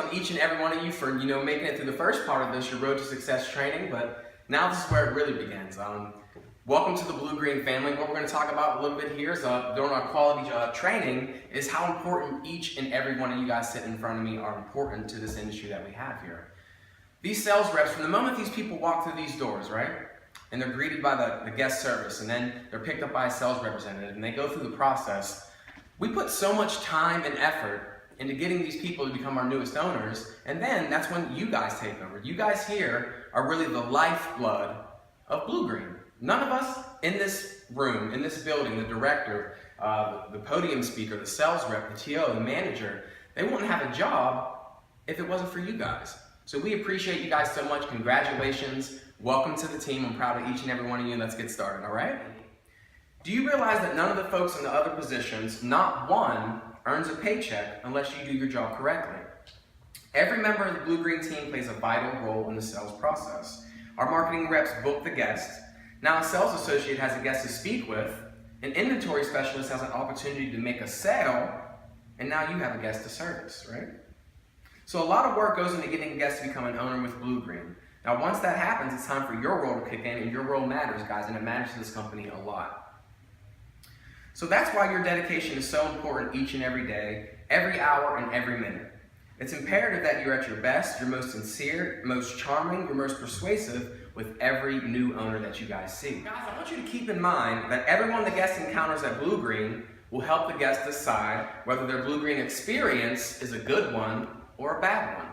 on each and every one of you for making it through the first part of this, your Road to Success training, but now this is where it really begins. Welcome to the Blue-Green family. What we're going to talk about a little bit here is during our quality training is how important each and every one of you guys sitting in front of me are important to this industry that we have here. These sales reps, from the moment these people walk through these doors, right, and they're greeted by the guest service, and then they're picked up by a sales representative, and they go through the process, we put so much time and effort into getting these people to become our newest owners, and then that's when you guys take over. You guys here are really the lifeblood of Blue-Green. None of us in this room, in this building, the director, the podium speaker, the sales rep, the TO, the manager, they wouldn't have a job if it wasn't for you guys. So we appreciate you guys so much. Congratulations. Welcome to the team. I'm proud of each and every one of you. Let's get started, all right? Do you realize that none of the folks in the other positions, not one, earns a paycheck unless you do your job correctly? Every member of the Blue-Green team plays a vital role in the sales process. Our marketing reps book the guests. Now a sales associate has a guest to speak with. An inventory specialist has an opportunity to make a sale, and now you have a guest to service, right? So a lot of work goes into getting a guest to become an owner with Blue-Green. Now once that happens, it's time for your role to kick in, and your role matters, guys, and it matters to this company a lot. So that's why your dedication is so important each and every day, every hour, and every minute. It's imperative that you're at your best, your most sincere, most charming, your most persuasive with every new owner that you guys see. Guys, I want you to keep in mind that everyone the guest encounters at Blue-Green will help the guest decide whether their Blue-Green experience is a good one or a bad one.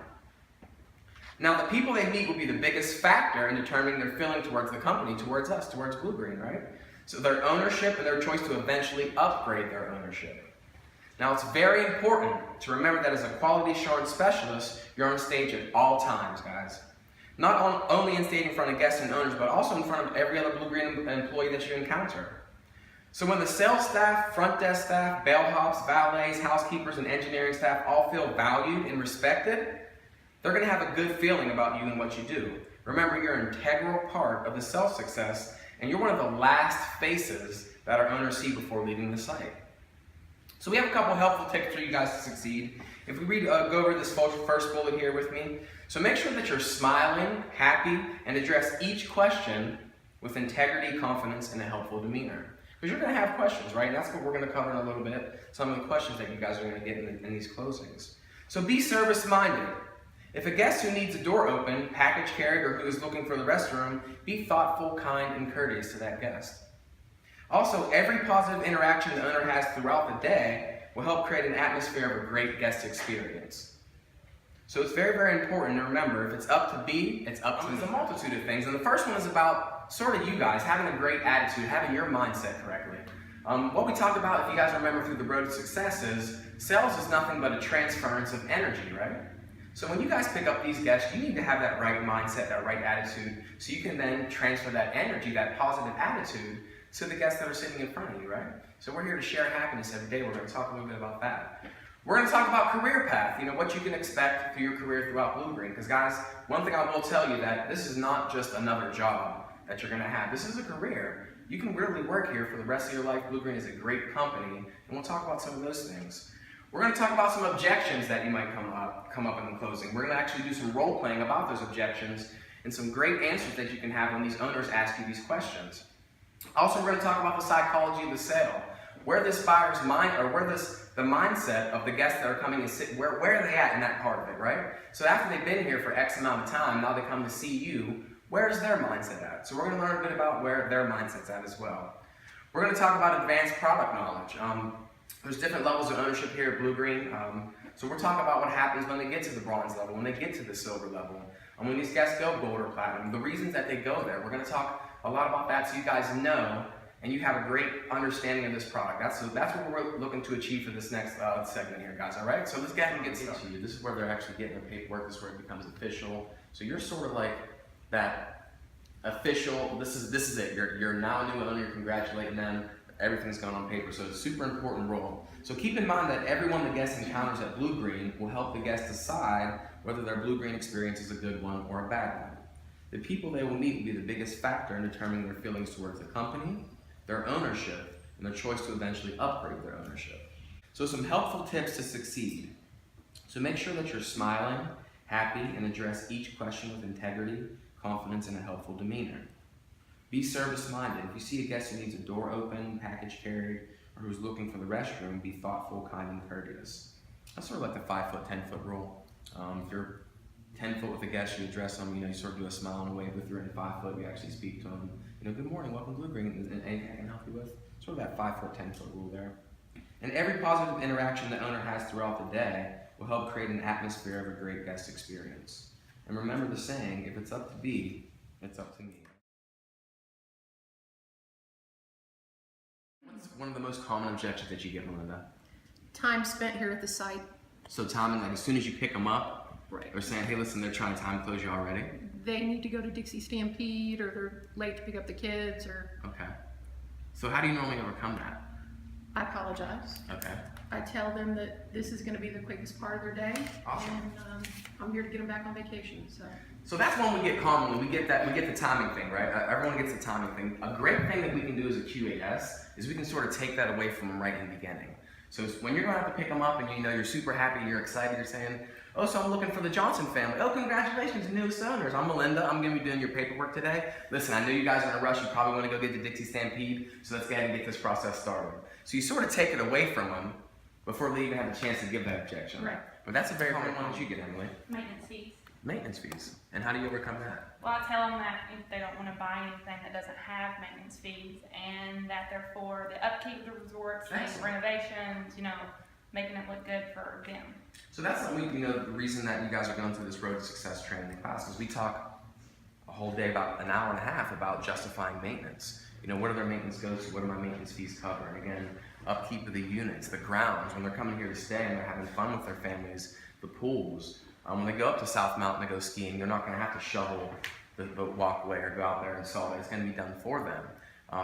Now, the people they meet will be the biggest factor in determining their feeling towards the company, towards us, towards Blue-Green, right? So their ownership and their choice to eventually upgrade their ownership. Now, it's very important to remember that as a quality assurance specialist, you're on stage at all times, guys. Not only in stage in front of guests and owners, but also in front of every other Blue-Green employee that you encounter. So when the sales staff, front desk staff, bellhops, valets, housekeepers, and engineering staff all feel valued and respected, they're going to have a good feeling about you and what you do. Remember, you're an integral part of the sales success, and you're one of the last faces that our owners see before leaving the site. So we have a couple helpful tips for you guys to succeed. If we go over this first bullet here with me, so make sure that you're smiling, happy, and address each question with integrity, confidence, and a helpful demeanor. Because you're going to have questions, right? And that's what we're going to cover in a little bit, some of the questions that you guys are going to get in these closings. So be service-minded. If a guest who needs a door open, package carried, or who is looking for the restroom, be thoughtful, kind, and courteous to that guest. Also, every positive interaction the owner has throughout the day will help create an atmosphere of a great guest experience. So it's very, very important to remember, if it's up to be, it's up to There's a multitude of things. And the first one is about sort of you guys having a great attitude, having your mindset correctly. What we talked about, if you guys remember through the Road to Success, is sales is nothing but a transference of energy, right? So when you guys pick up these guests, you need to have that right mindset, that right attitude, so you can then transfer that energy, that positive attitude, to the guests that are sitting in front of you, right? So we're here to share happiness every day. We're going to talk a little bit about that. We're going to talk about career path, what you can expect through your career throughout Blue-Green. Because guys, one thing I will tell you, that this is not just another job that you're going to have. This is a career. You can really work here for the rest of your life. Blue-Green is a great company, and we'll talk about some of those things. We're going to talk about some objections that you might come up in the closing. We're going to actually do some role playing about those objections and some great answers that you can have when these owners ask you these questions. Also, we're going to talk about the psychology of the sale, where this buyer's mind, or where the mindset of the guests that are coming and sit, where are they at in that part of it, right? So after they've been here for X amount of time, now they come to see you, where's their mindset at? So we're going to learn a bit about where their mindset's at as well. We're going to talk about advanced product knowledge. There's different levels of ownership here at Blue-Green. So we're talking about what happens when they get to the bronze level, when they get to the silver level, and when these guests go gold or platinum, the reasons that they go there. We're going to talk a lot about that so you guys know and you have a great understanding of this product. That's what we're looking to achieve for this next segment here, guys, all right? So let's get ahead and get started. This is where they're actually getting the paperwork. This is where it becomes official. So you're sort of like that official, this is it. You're now a new owner, you're congratulating them. Everything's gone on paper, so it's a super important role. So keep in mind that everyone the guest encounters at Blue-Green will help the guest decide whether their Blue-Green experience is a good one or a bad one. The people they will meet will be the biggest factor in determining their feelings towards the company, their ownership, and their choice to eventually upgrade their ownership. So some helpful tips to succeed. So make sure that you're smiling, happy, and address each question with integrity, confidence, and a helpful demeanor. Be service-minded. If you see a guest who needs a door open, package carried, or who's looking for the restroom, be thoughtful, kind, and courteous. That's sort of like the 5-foot, 10-foot rule. If you're 10 foot with a guest, you address them, you sort of do a smile and a wave. If you're in 5 foot, you actually speak to them. Good morning, welcome to Blue Green, and anything I can help you with. Sort of that 5-foot, 10-foot rule there. And every positive interaction the owner has throughout the day will help create an atmosphere of a great guest experience. And remember the saying, if it's up to be, it's up to me. What's one of the most common objections that you get, Melinda? Time spent here at the site. So time, like as soon as you pick them up, right, they're saying, hey listen, they're trying to time close you already? They need to go to Dixie Stampede, or they're late to pick up the kids, or... Okay. So how do you normally overcome that? I apologize. Okay. I tell them that this is going to be the quickest part of their day. Awesome. And I'm here to get them back on vacation. So that's when we get commonly, we get the timing thing, right? Everyone gets the timing thing. A great thing that we can do as a QAS is we can sort of take that away from them right in the beginning. So when you're going to have to pick them up and you're super happy and you're excited, you're saying, oh, so I'm looking for the Johnson family. Oh, congratulations, newest owners. I'm Melinda. I'm going to be doing your paperwork today. Listen, I know you guys are in a rush. You probably want to go get the Dixie Stampede, so let's go ahead and get this process started. So you sort of take it away from them before they even have a chance to give that objection. Right. But that's a very common one that you get, Emily. Maintenance fees. Maintenance fees. And how do you overcome that? Well, I tell them that if they don't want to buy anything that doesn't have maintenance fees, and that they're for the upkeep of the resorts, the renovations, making it look good for them. So that's the reason that you guys are going through this Road to Success training class is we talk a whole day, about an hour and a half, about justifying maintenance. What do their maintenance go to? What do my maintenance fees cover? And again, upkeep of the units, the grounds, when they're coming here to stay and they're having fun with their families, the pools. When they go up to South Mountain to go skiing, they're not going to have to shovel the walkway or go out there and solve it. It's going to be done for them.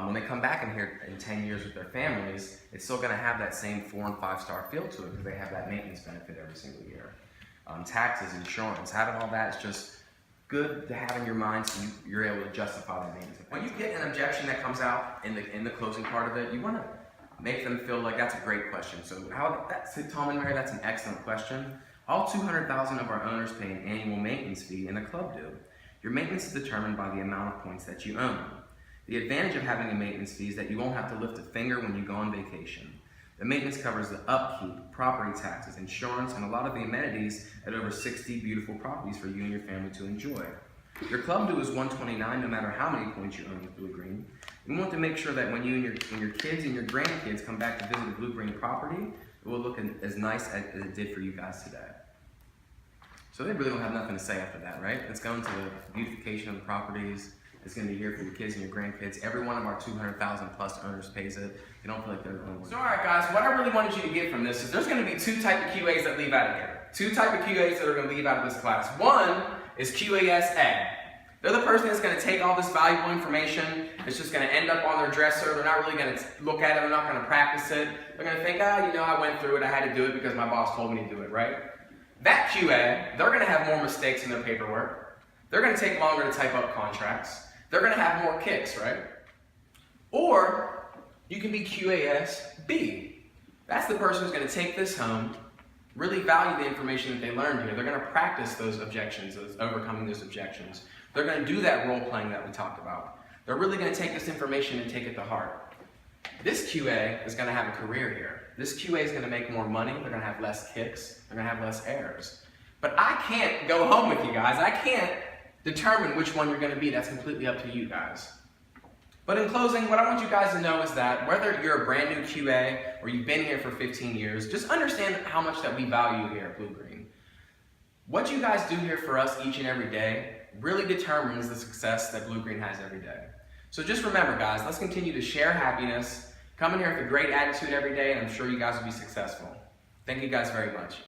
When they come back in here in 10 years with their families, it's still going to have that same 4- and 5-star feel to it because they have that maintenance benefit every single year. Taxes, insurance, having all that is just good to have in your mind so you're able to justify that maintenance. When you get an objection that comes out in the closing part of it, you want to make them feel like that's a great question. So Tom and Mary, that's an excellent question. All 200,000 of our owners pay an annual maintenance fee, and the club do. Your maintenance is determined by the amount of points that you own. The advantage of having a maintenance fee is that you won't have to lift a finger when you go on vacation. The maintenance covers the upkeep, property taxes, insurance, and a lot of the amenities at over 60 beautiful properties for you and your family to enjoy. Your club due is $129 no matter how many points you own with Blue Green. We want to make sure that when you and your kids and your grandkids come back to visit the Blue Green property, it will look as nice as it did for you guys today. So they really don't have nothing to say after that, right? It's going to the beautification of the properties. It's going to be here for your kids and your grandkids. Every one of our 200,000 plus owners pays it. They don't feel like they're going to. So all right, guys, what I really wanted you to get from this is there's going to be 2 types of QAs that leave out of here. 2 types of QAs that are going to leave out of this class. One is QAS A. They're the person that's going to take all this valuable information. It's just going to end up on their dresser. They're not really going to look at it. They're not going to practice it. They're going to think, I went through it. I had to do it because my boss told me to do it, right? That QA, they're going to have more mistakes in their paperwork. They're going to take longer to type up contracts. They're going to have more kicks, right? Or you can be QAS B. That's the person who's going to take this home, really value the information that they learned here. They're going to practice those objections, overcoming those objections. They're going to do that role playing that we talked about. They're really going to take this information and take it to heart. This QA is going to have a career here. This QA is going to make more money. They're going to have less kicks. They're going to have less errors. But I can't go home with you guys. I can't determine which one you're going to be. That's completely up to you guys. But in closing, what I want you guys to know is that whether you're a brand new QA or you've been here for 15 years, just understand how much that we value here at Blue Green. What you guys do here for us each and every day really determines the success that Blue Green has every day. So just remember, guys, let's continue to share happiness, come in here with a great attitude every day, and I'm sure you guys will be successful. Thank you guys very much.